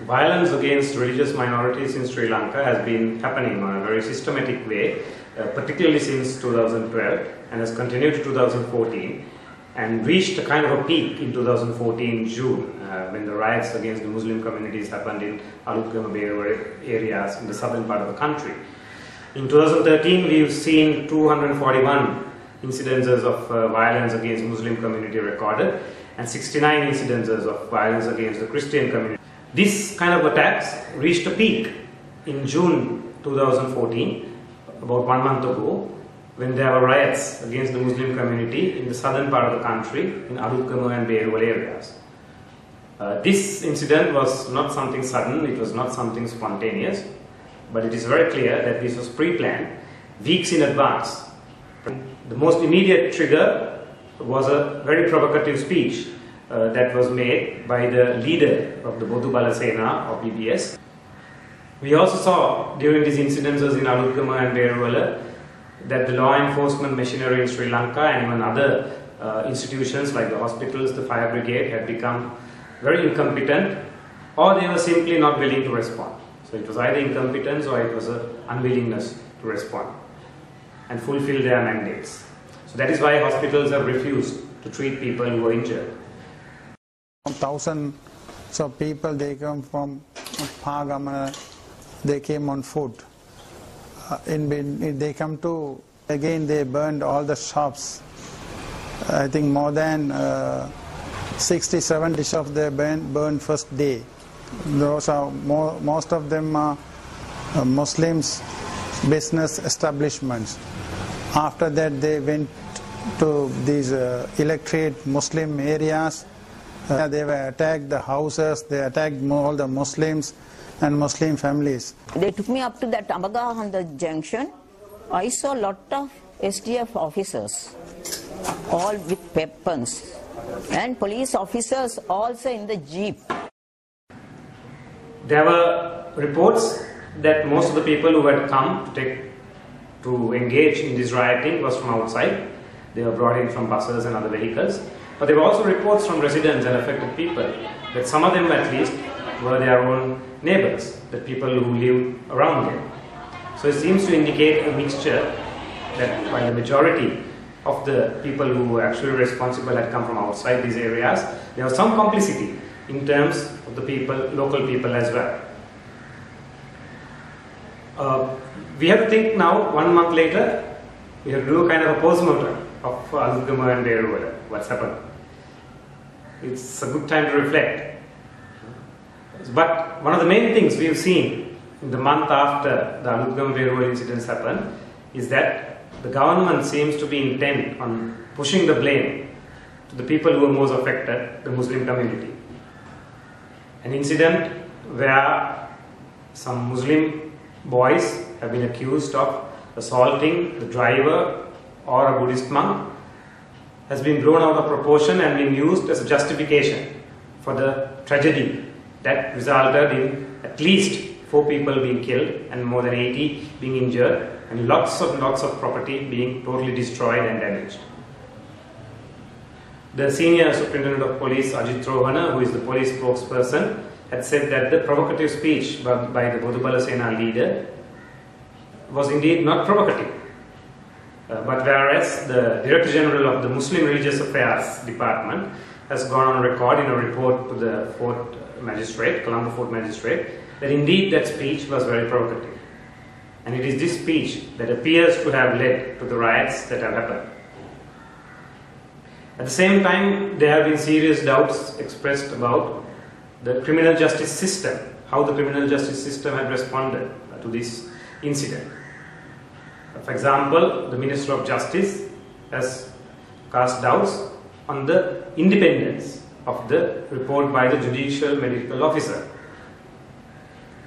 Violence against religious minorities in Sri Lanka has been happening on a very systematic way, particularly since 2012, and has continued to 2014, and reached a kind of a peak in 2014 June, when the riots against the Muslim communities happened in Aluthgama areas in the southern part of the country. In 2013, we've seen 241 incidences of violence against Muslim community recorded, and 69 incidences of violence against the Christian community. This kind of attacks reached a peak in June 2014, about 1 month ago, when there were riots against the Muslim community in the southern part of the country, in Aluthgama and Beruwal areas. This incident was not something sudden, it was not something spontaneous, but it is very clear that this was pre-planned weeks in advance. The most immediate trigger was a very provocative speech that was made by the leader of the Bodu Bala Sena of BBS. We also saw during these incidences in Aluthgama and Beruwala that the law enforcement machinery in Sri Lanka and even other institutions like the hospitals, the fire brigade had become very incompetent, or they were simply not willing to respond. So it was either incompetence or it was an unwillingness to respond and fulfill their mandates. So that is why hospitals have refused to treat people who were injured. Thousands of people, they come from Pagama, they came on foot. They come to, again they burned all the shops. I think more than 60-70 shops they burned first day. Those are most of them are Muslims business establishments. After that they went to these electorate Muslim areas. They were attacked the houses, they attacked all the Muslims and Muslim families. They took me up to that Ambagahanda junction. I saw a lot of SDF officers, all with weapons, and police officers also in the jeep. There were reports that most of the people who had come to engage in this rioting was from outside. They were brought in from buses and other vehicles. But there were also reports from residents and affected people that some of them at least were their own neighbors, the people who lived around them. So it seems to indicate a mixture that while the majority of the people who were actually responsible had come from outside these areas, there was some complicity in terms of the people, local people as well. We have to think now, 1 month later, we have to do a kind of a post-mortem of Aluthgama and Beruwala, what's happened. It's a good time to reflect. But one of the main things we have seen in the month after the Aluthgama-Beruwala incidents happened is that the government seems to be intent on pushing the blame to the people who were most affected, the Muslim community. An incident where some Muslim boys have been accused of assaulting the driver or a Buddhist monk has been blown out of proportion and been used as a justification for the tragedy that resulted in at least 4 people being killed and more than 80 being injured and lots of property being totally destroyed and damaged. The senior superintendent of police, Ajit Rohana, who is the police spokesperson, had said that the provocative speech by the Bodu Bala Sena leader was indeed not provocative. But whereas the Director General of the Muslim Religious Affairs Department has gone on record in a report to the Colombo Fort Magistrate, that indeed that speech was very provocative. And it is this speech that appears to have led to the riots that have happened. At the same time, there have been serious doubts expressed about the criminal justice system, how the criminal justice system had responded to this incident. For example, the Minister of Justice has cast doubts on the independence of the report by the Judicial Medical Officer.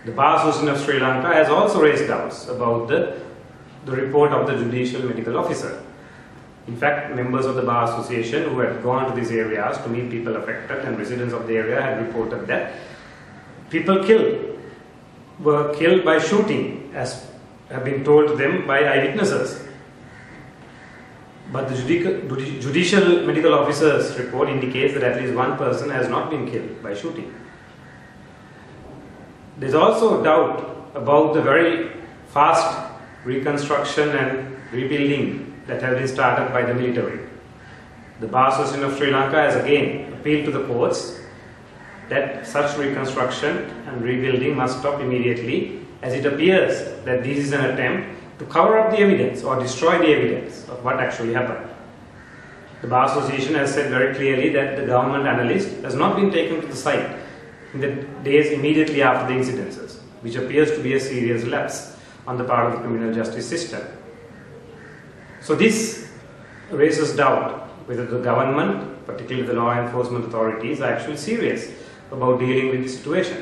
The Bar Association of Sri Lanka has also raised doubts about the report of the Judicial Medical Officer. In fact, members of the Bar Association who had gone to these areas to meet people affected and residents of the area had reported that people were killed by shooting, as have been told to them by eyewitnesses. But the Judicial Medical Officer's report indicates that at least 1 person has not been killed by shooting. There's also doubt about the very fast reconstruction and rebuilding that has been started by the military. The Bar Association of Sri Lanka has again appealed to the courts that such reconstruction and rebuilding must stop immediately, as it appears that this is an attempt to cover up the evidence or destroy the evidence of what actually happened. The Bar Association has said very clearly that the government analyst has not been taken to the site in the days immediately after the incidences, which appears to be a serious lapse on the part of the criminal justice system. So this raises doubt whether the government, particularly the law enforcement authorities, are actually serious about dealing with the situation,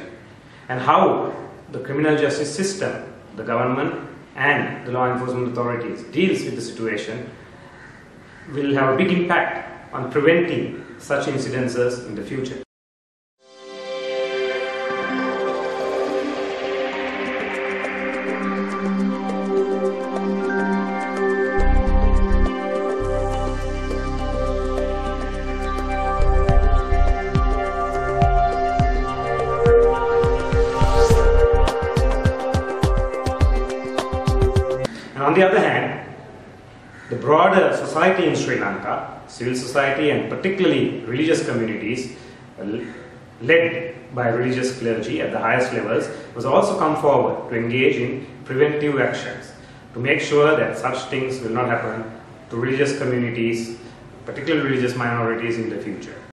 and how the criminal justice system, the government and the law enforcement authorities deals with the situation will have a big impact on preventing such incidences in the future. And on the other hand, the broader society in Sri Lanka, civil society and particularly religious communities led by religious clergy at the highest levels, was also come forward to engage in preventive actions to make sure that such things will not happen to religious communities, particularly religious minorities, in the future.